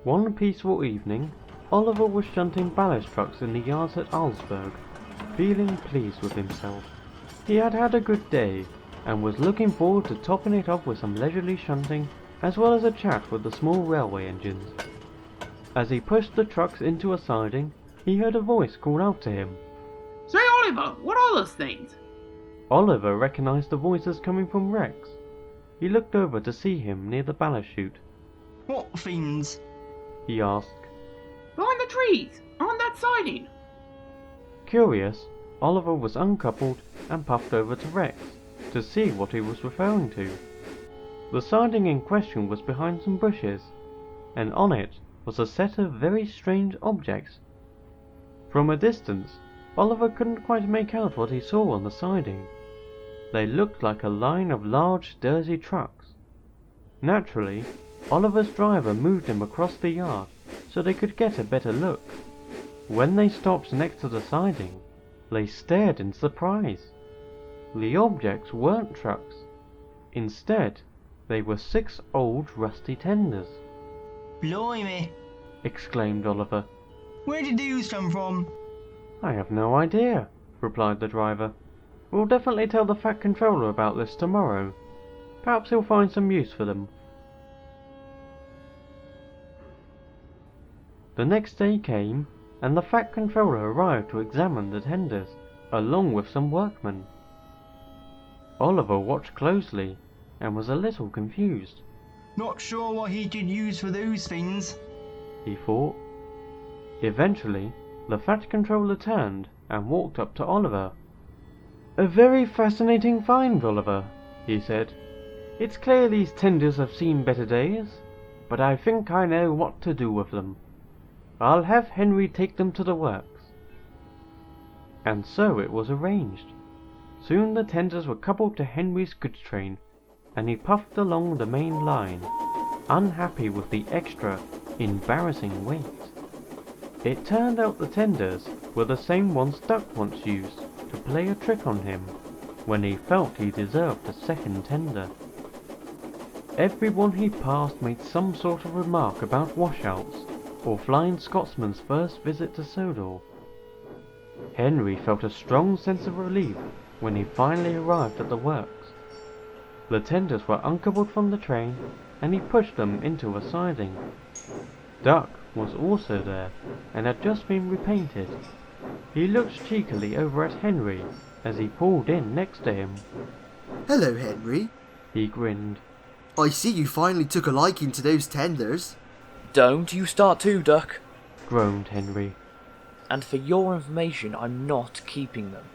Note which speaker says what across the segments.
Speaker 1: One peaceful evening, Oliver was shunting ballast trucks in the yards at Alsberg, feeling pleased with himself. He had had a good day, and was looking forward to topping it off with some leisurely shunting, as well as a chat with the small railway engines. As he pushed the trucks into a siding, he heard a voice call out to him.
Speaker 2: Say, Oliver, what are those things?
Speaker 1: Oliver recognized the voice as coming from Rex. He looked over to see him near the ballast chute.
Speaker 3: What things?
Speaker 1: He asked.
Speaker 2: Behind the trees, on that siding.
Speaker 1: Curious, Oliver was uncoupled and puffed over to Rex to see what he was referring to. The siding in question was behind some bushes, and on it was a set of very strange objects. From a distance, Oliver couldn't quite make out what he saw on the siding. They looked like a line of large, dirty trucks. Naturally, Oliver's driver moved him across the yard so they could get a better look. When they stopped next to the siding, they stared in surprise. The objects weren't trucks. Instead, they were 6 old rusty tenders.
Speaker 3: Blimey!
Speaker 1: Exclaimed Oliver.
Speaker 3: Where did these come from?
Speaker 1: I have no idea, replied the driver. We'll definitely tell the Fat Controller about this tomorrow. Perhaps he'll find some use for them. The next day came, and the Fat Controller arrived to examine the tenders, along with some workmen. Oliver watched closely, and was a little confused.
Speaker 3: Not sure what he could use for those things,
Speaker 1: he thought. Eventually, the Fat Controller turned and walked up to Oliver. A very fascinating find, Oliver, he said. It's clear these tenders have seen better days, but I think I know what to do with them. I'll have Henry take them to the works. And so it was arranged. Soon the tenders were coupled to Henry's goods train, and he puffed along the main line, unhappy with the extra, embarrassing weight. It turned out the tenders were the same ones Duck once used to play a trick on him when he felt he deserved a second tender. Everyone he passed made some sort of remark about washouts or Flying Scotsman's first visit to Sodor. Henry felt a strong sense of relief when he finally arrived at the works. The tenders were uncoupled from the train, and he pushed them into a siding. Duck was also there, and had just been repainted. He looked cheekily over at Henry as he pulled in next to him.
Speaker 4: Hello, Henry.
Speaker 1: He grinned.
Speaker 4: I see you finally took a liking to those tenders.
Speaker 5: Don't you start too, Duck.
Speaker 1: Groaned Henry.
Speaker 5: And for your information, I'm not keeping them.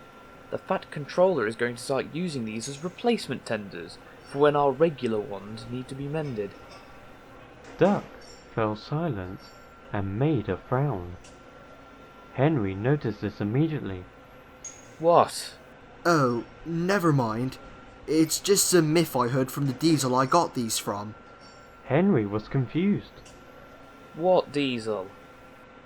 Speaker 5: The Fat Controller is going to start using these as replacement tenders for when our regular ones need to be mended.
Speaker 1: Duck fell silent and made a frown. Henry noticed this immediately.
Speaker 5: What?
Speaker 4: Oh, never mind. It's just some myth I heard from the diesel I got these from.
Speaker 1: Henry was confused.
Speaker 5: What diesel?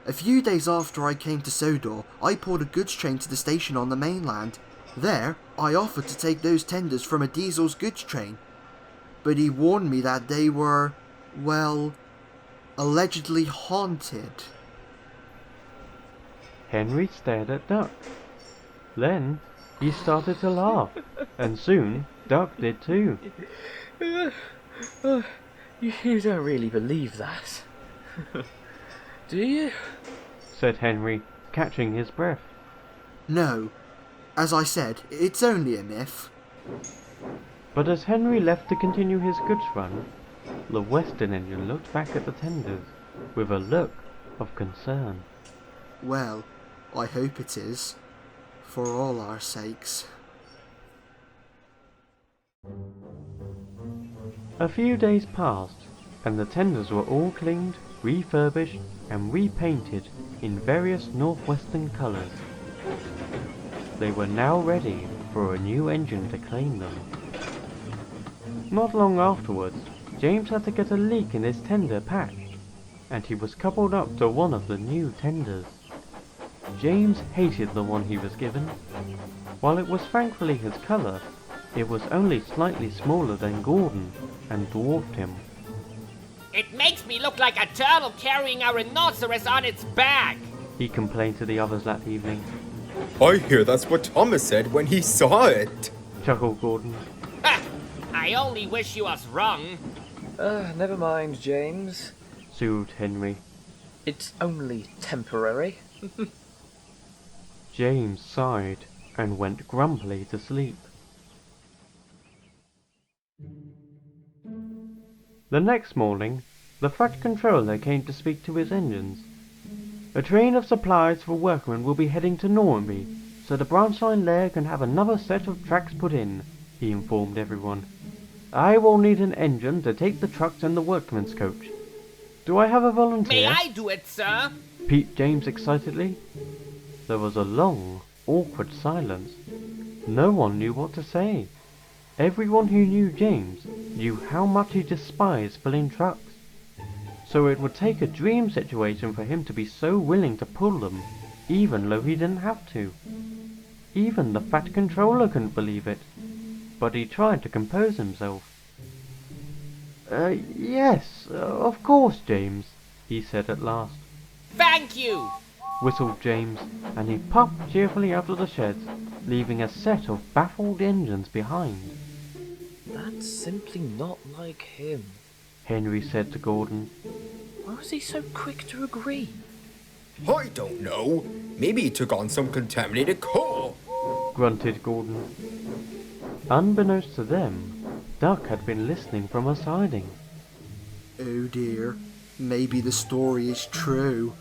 Speaker 4: A few days after I came to Sodor, I pulled a goods train to the station on the mainland. There, I offered to take those tenders from a diesel's goods train. But he warned me that they were, well, allegedly haunted.
Speaker 1: Henry stared at Duck. Then he started to laugh, and soon Duck did too.
Speaker 5: You don't really believe that, do you?
Speaker 1: Said Henry, catching his breath.
Speaker 4: No. As I said, it's only a myth.
Speaker 1: But as Henry left to continue his goods run, the Western engine looked back at the tenders with a look of concern.
Speaker 4: Well, I hope it is. For all our sakes.
Speaker 1: A few days passed, and the tenders were all cleaned, refurbished, and repainted in various northwestern colours. They were now ready for a new engine to claim them. Not long afterwards, James had to get a leak in his tender patched, and he was coupled up to one of the new tenders. James hated the one he was given. While it was thankfully his colour, it was only slightly smaller than Gordon and dwarfed him.
Speaker 6: It makes me look like a turtle carrying a rhinoceros on its back.
Speaker 1: he complained to the others that evening.
Speaker 7: I hear that's what Thomas said when he saw it.
Speaker 1: Chuckled Gordon.
Speaker 6: Ha! I only wish you was wrong.
Speaker 5: Never mind, James.
Speaker 1: Soothed Henry.
Speaker 5: It's only temporary.
Speaker 1: James sighed and went grumpily to sleep. The next morning, the Fat Controller came to speak to his engines. A train of supplies for workmen will be heading to Normanby, so the branch line layer can have another set of tracks put in, he informed everyone. I will need an engine to take the trucks and the workmen's coach. Do I have a volunteer?
Speaker 6: May I do it, sir?
Speaker 1: Peeped James excitedly. There was a long, awkward silence. No one knew what to say. Everyone who knew James knew how much he despised filling trucks. So it would take a dream situation for him to be so willing to pull them, even though he didn't have to. Even the Fat Controller couldn't believe it, but he tried to compose himself. Yes, of course, James, he said at last.
Speaker 6: Thank you.
Speaker 1: Whistled James, and he puffed cheerfully out of the sheds, leaving a set of baffled engines behind.
Speaker 5: That's simply not like him.
Speaker 1: Henry said to Gordon.
Speaker 5: Why was he so quick to agree?
Speaker 7: I don't know. Maybe he took on some contaminated coal.
Speaker 1: Grunted Gordon. Unbeknownst to them, Duck had been listening from a siding.
Speaker 4: Oh dear, maybe the story is true.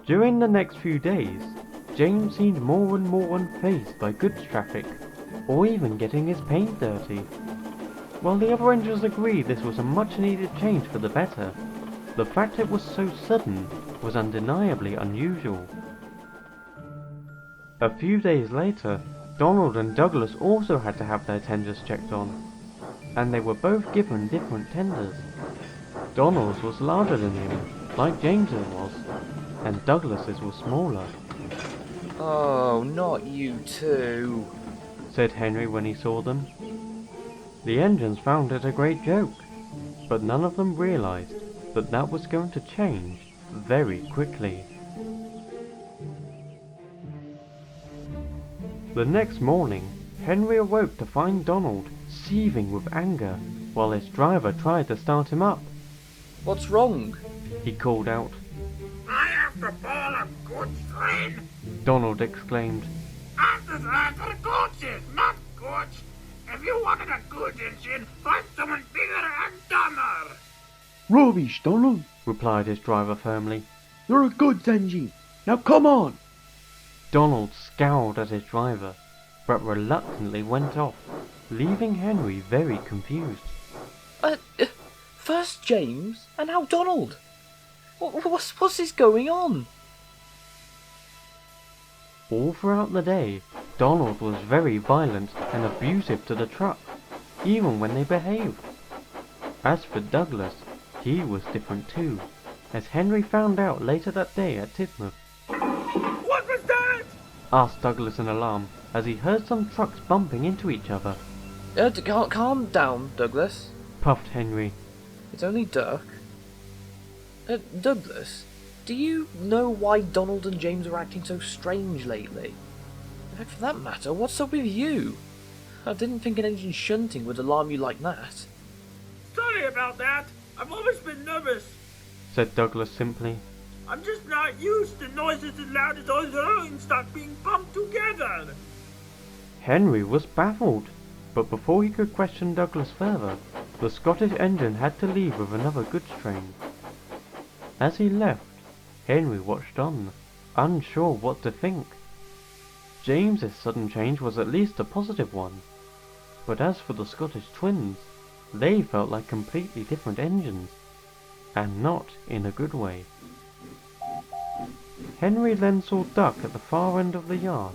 Speaker 1: During the next few days, James seemed more and more unfazed by goods traffic, or even getting his paint dirty. While the other engines agreed this was a much needed change for the better, the fact it was so sudden was undeniably unusual. A few days later, Donald and Douglas also had to have their tenders checked on, and they were both given different tenders. Donald's was larger than him, like James's was, and Douglas's was smaller.
Speaker 5: Oh, not you too.
Speaker 1: Said Henry when he saw them. The engines found it a great joke, but none of them realized that that was going to change very quickly. The next morning, Henry awoke to find Donald seething with anger while his driver tried to start him up.
Speaker 5: What's wrong?
Speaker 1: He called out.
Speaker 2: I have to pull a goods train.
Speaker 1: Donald exclaimed.
Speaker 2: And the are coaches, not goods. If you wanted a goods engine, find someone bigger and dumber.
Speaker 1: Rubbish, Donald, replied his driver firmly. You're a goods engine. Now come on. Donald scowled at his driver, but reluctantly went off, leaving Henry very confused.
Speaker 5: First James, and now Donald. What's this going on?
Speaker 1: All throughout the day, Donald was very violent and abusive to the truck, even when they behaved. As for Douglas, he was different too, as Henry found out later that day at Tidmouth.
Speaker 2: What was that?
Speaker 1: Asked Douglas in alarm, as he heard some trucks bumping into each other.
Speaker 5: Calm down, Douglas.
Speaker 1: Puffed Henry.
Speaker 5: It's only Dirk. Douglas, do you know why Donald and James are acting so strange lately? In fact, for that matter, what's up with you? I didn't think an engine shunting would alarm you like that.
Speaker 2: Sorry about that. I've always been nervous.
Speaker 1: Said Douglas simply.
Speaker 2: I'm just not used to noises as loud as all the rolling stock being pumped together.
Speaker 1: Henry was baffled, but before he could question Douglas further, the Scottish engine had to leave with another goods train. As he left, Henry watched on, unsure what to think. James's sudden change was at least a positive one, but as for the Scottish twins, they felt like completely different engines, and not in a good way. Henry then saw Duck at the far end of the yard,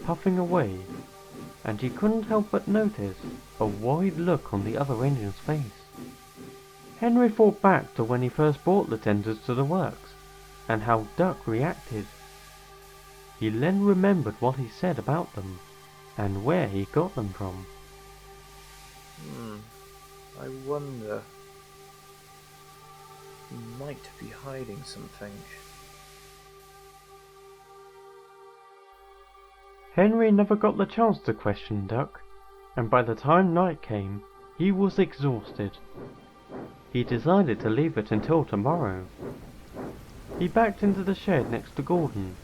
Speaker 1: puffing away, and he couldn't help but notice a worried look on the other engine's face. Henry thought back to when he first brought the tenders to the works, and how Duck reacted. He then remembered what he said about them, and where he got them from.
Speaker 5: I wonder. He might be hiding something.
Speaker 1: Henry never got the chance to question Duck, and by the time night came, he was exhausted. He decided to leave it until tomorrow. He backed into the shed next to Gordon.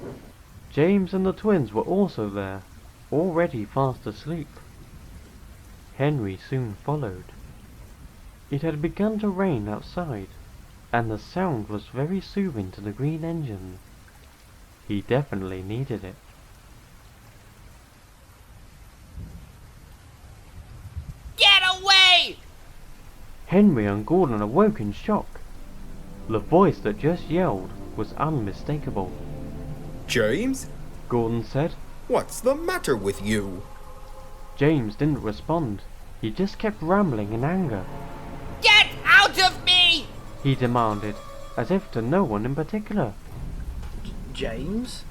Speaker 1: James and the twins were also there, already fast asleep. Henry soon followed. It had begun to rain outside, and the sound was very soothing to the green engine. He definitely needed it.
Speaker 6: Get away!
Speaker 1: Henry and Gordon awoke in shock. The voice that just yelled was unmistakable.
Speaker 7: James?
Speaker 1: Gordon said.
Speaker 7: What's the matter with you?
Speaker 1: James didn't respond. He just kept rambling in anger.
Speaker 6: Get out of me!
Speaker 1: He demanded, as if to no one in particular.
Speaker 5: James?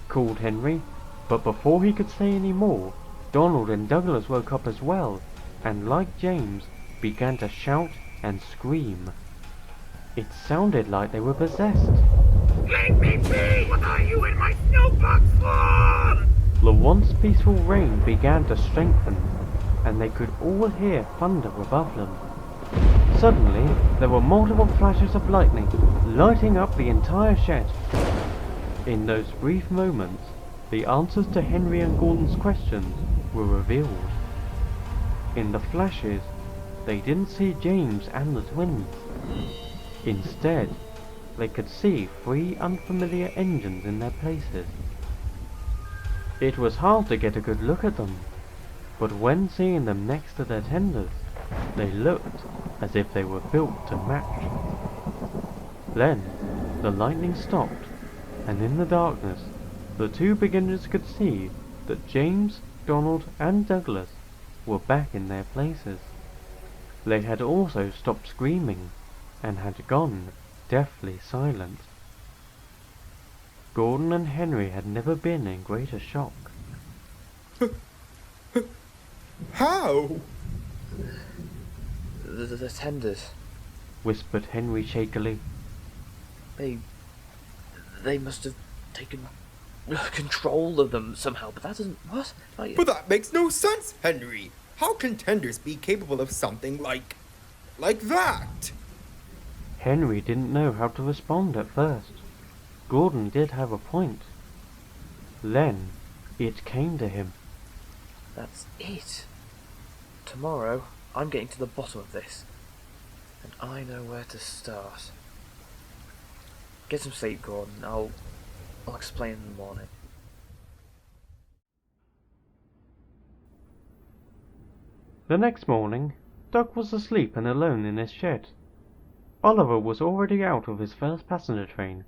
Speaker 1: Called Henry, but before he could say any more, Donald and Douglas woke up as well, and like James, began to shout and scream. It sounded like they were possessed.
Speaker 2: Leave me be! What are you in my snowbox for?
Speaker 1: The once peaceful rain began to strengthen, and they could all hear thunder above them. Suddenly, there were multiple flashes of lightning, lighting up the entire shed. In those brief moments, the answers to Henry and Gordon's questions were revealed. In the flashes, they didn't see James and the twins. Instead, they could see 3 unfamiliar engines in their places. It was hard to get a good look at them, but when seeing them next to their tenders, they looked as if they were built to match. Then, the lightning stopped, and in the darkness, the 2 beginners could see that James, Donald, and Douglas were back in their places. They had also stopped screaming, and had gone deathly silent. Gordon and Henry had never been in greater shock.
Speaker 7: How?
Speaker 5: The tenders.
Speaker 1: Whispered Henry shakily.
Speaker 5: They must have taken control of them somehow, but that doesn't... What?
Speaker 7: But that makes no sense, Henry. How can tenders be capable of something like that?
Speaker 1: Henry didn't know how to respond at first. Gordon did have a point. Then, it came to him.
Speaker 5: That's it. Tomorrow, I'm getting to the bottom of this. And I know where to start. Get some sleep, Gordon. I'll explain in the morning.
Speaker 1: The next morning, Doug was asleep and alone in his shed. Oliver was already out of his first passenger train,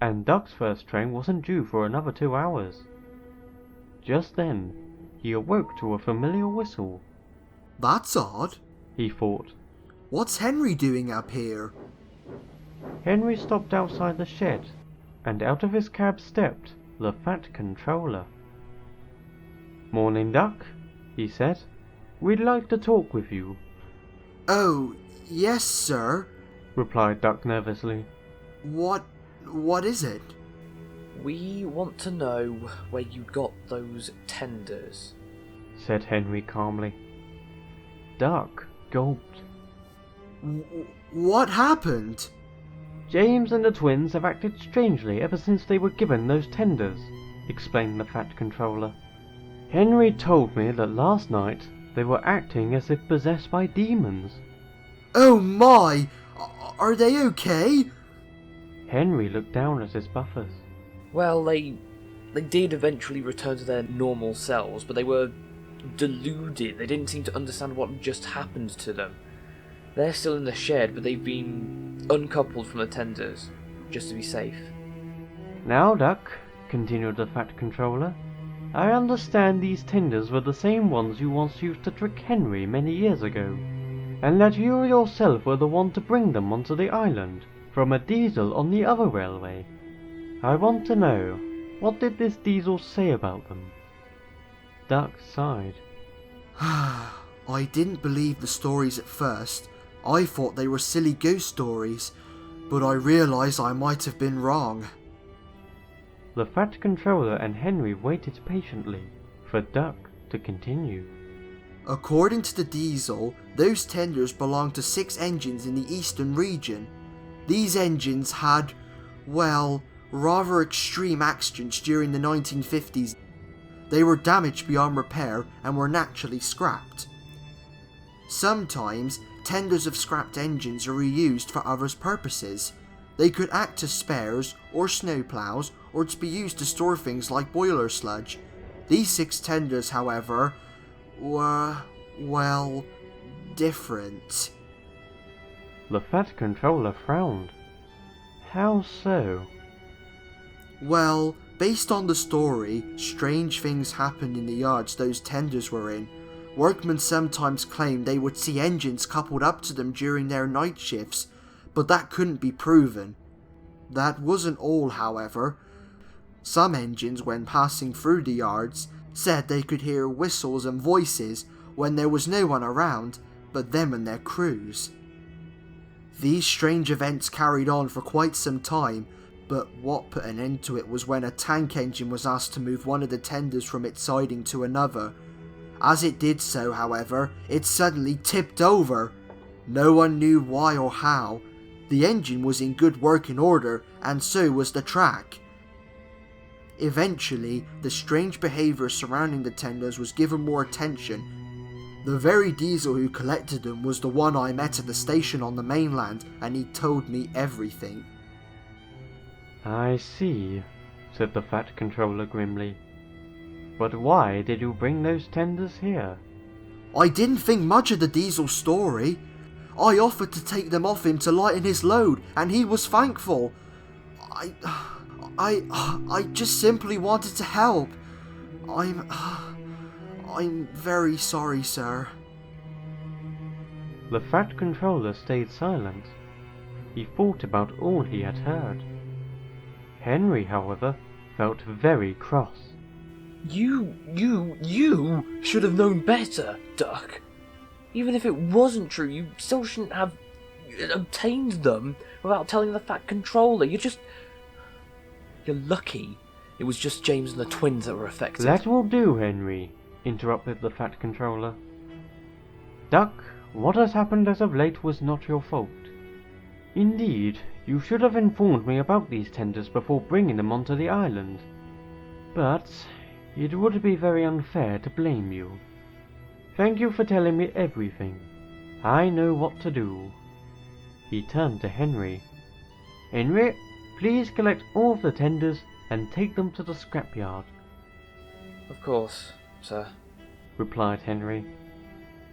Speaker 1: and Doug's first train wasn't due for another 2 hours. Just then, he awoke to a familiar whistle.
Speaker 4: That's odd.
Speaker 1: He thought.
Speaker 4: What's Henry doing up here?
Speaker 1: Henry stopped outside the shed, and out of his cab stepped the Fat Controller. "Morning, Duck," he said. "We'd like to talk with you,"
Speaker 4: Oh, yes, sir.
Speaker 1: replied Duck nervously.
Speaker 4: What is it?
Speaker 5: We want to know where you got those tenders.
Speaker 1: Said Henry calmly. Duck gulped.
Speaker 4: What happened?
Speaker 1: "James and the twins have acted strangely ever since they were given those tenders," explained the Fat Controller. "Henry told me that last night they were acting as if possessed by demons."
Speaker 4: Oh my! Are they okay?
Speaker 1: Henry looked down at his buffers.
Speaker 5: Well, they did eventually return to their normal selves, but they were deluded. They didn't seem to understand what just happened to them. They're still in the shed, but they've been uncoupled from the tenders, just to be safe.
Speaker 1: "Now, Duck," continued the Fat Controller, "I understand these tenders were the same ones you once used to trick Henry many years ago, and that you yourself were the one to bring them onto the island from a diesel on the other railway. I want to know, what did this diesel say about them?" Duck sighed.
Speaker 4: I didn't believe the stories at first. I thought they were silly ghost stories, but I realised I might have been wrong.
Speaker 1: The Fat Controller and Henry waited patiently for Duck to continue.
Speaker 4: According to the Diesel, those tenders belonged to 6 engines in the eastern region. These engines had, well, rather extreme accidents during the 1950s. They were damaged beyond repair and were naturally scrapped. Sometimes, tenders of scrapped engines are reused for other purposes. They could act as spares or snowplows, or to be used to store things like boiler sludge. These 6 tenders, however, were, well, different.
Speaker 1: The Fat Controller frowned. How so?
Speaker 4: Well, based on the story, strange things happened in the yards those tenders were in. Workmen sometimes claimed they would see engines coupled up to them during their night shifts, but that couldn't be proven. That wasn't all, however. Some engines, when passing through the yards, said they could hear whistles and voices when there was no one around but them and their crews. These strange events carried on for quite some time, but what put an end to it was when a tank engine was asked to move one of the tenders from its siding to another. As it did so, however, it suddenly tipped over. No one knew why or how. The engine was in good working order, and so was the track. Eventually, the strange behaviour surrounding the tenders was given more attention. The very Diesel who collected them was the one I met at the station on the mainland, and he told me everything.
Speaker 1: I see, said the Fat Controller grimly. But why did you bring those tenders here?
Speaker 4: I didn't think much of the Diesel story. I offered to take them off him to lighten his load, and he was thankful. I just simply wanted to help. I'm very sorry, sir.
Speaker 1: The Fat Controller stayed silent. He thought about all he had heard. Henry, however, felt very cross.
Speaker 5: You should have known better, Duck. Even if it wasn't true, you still shouldn't have obtained them without telling the Fat Controller. You're lucky it was just James and the twins that were affected.
Speaker 1: That will do, Henry, interrupted the Fat Controller. Duck, what has happened as of late was not your fault. Indeed, you should have informed me about these tenders before bringing them onto the island. But it would be very unfair to blame you. Thank you for telling me everything. I know what to do. He turned to Henry. Henry, please collect all of the tenders and take them to the scrapyard.
Speaker 5: Of course, sir,
Speaker 1: replied Henry.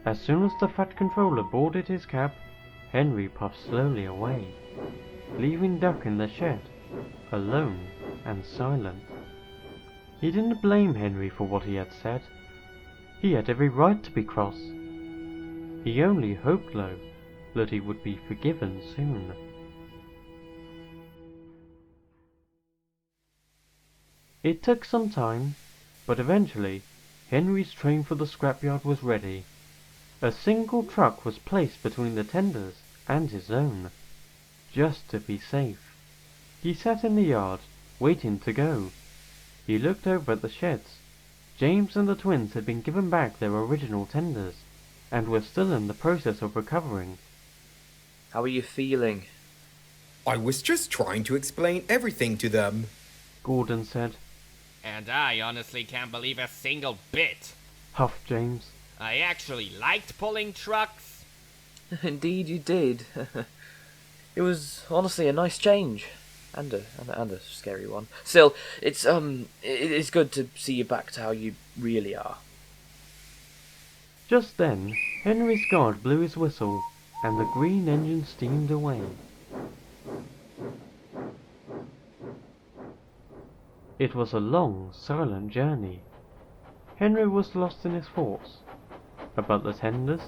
Speaker 1: As soon as the Fat Controller boarded his cab, Henry puffed slowly away, leaving Duck in the shed, alone and silent. He didn't blame Henry for what he had said. He had every right to be cross. He only hoped, though, that he would be forgiven soon. It took some time, but eventually Henry's train for the scrapyard was ready. A single truck was placed between the tenders and his own, just to be safe. He sat in the yard, waiting to go. He looked over at the sheds. James and the twins had been given back their original tenders, and were still in the process of recovering.
Speaker 5: How are you feeling?
Speaker 7: I was just trying to explain everything to them,
Speaker 1: Gordon said.
Speaker 6: And I honestly can't believe a single bit.
Speaker 1: Huffed James.
Speaker 6: I actually liked pulling trucks.
Speaker 5: Indeed you did. It was honestly a nice change. And a scary one. Still, it's good to see you back to how you really are.
Speaker 1: Just then, Henry's guard blew his whistle, and the green engine steamed away. It was a long, silent journey. Henry was lost in his thoughts, about the tenders,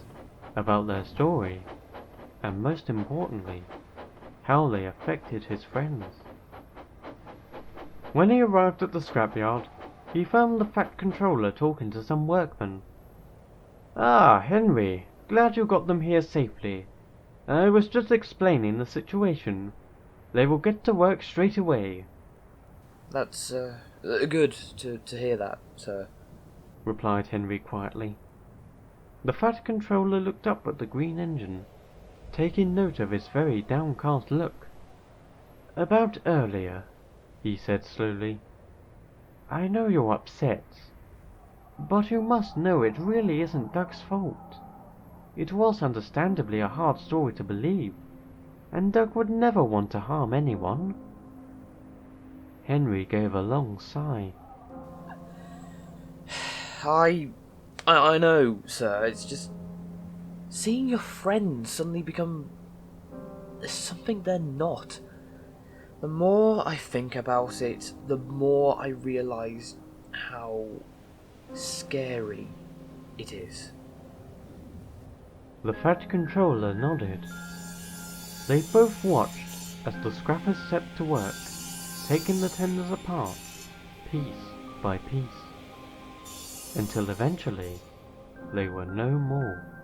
Speaker 1: about their story, and most importantly, how they affected his friends. When he arrived at the scrapyard, he found the Fat Controller talking to some workmen. Ah, Henry, glad you got them here safely. I was just explaining the situation. They will get to work straight away,
Speaker 5: That's, good to hear that, sir.
Speaker 1: replied Henry quietly. The Fat Controller looked up at the green engine, taking note of his very downcast look. About earlier, he said slowly. I know you're upset, but you must know it really isn't Doug's fault. It was understandably a hard story to believe, and Doug would never want to harm anyone. Henry gave a long sigh.
Speaker 5: I know, sir. It's just seeing your friends suddenly become something they're not. The more I think about it, the more I realise how scary it is.
Speaker 1: The Fat Controller nodded. They both watched as the scrappers set to work, taking the tenders apart, piece by piece, until eventually they were no more.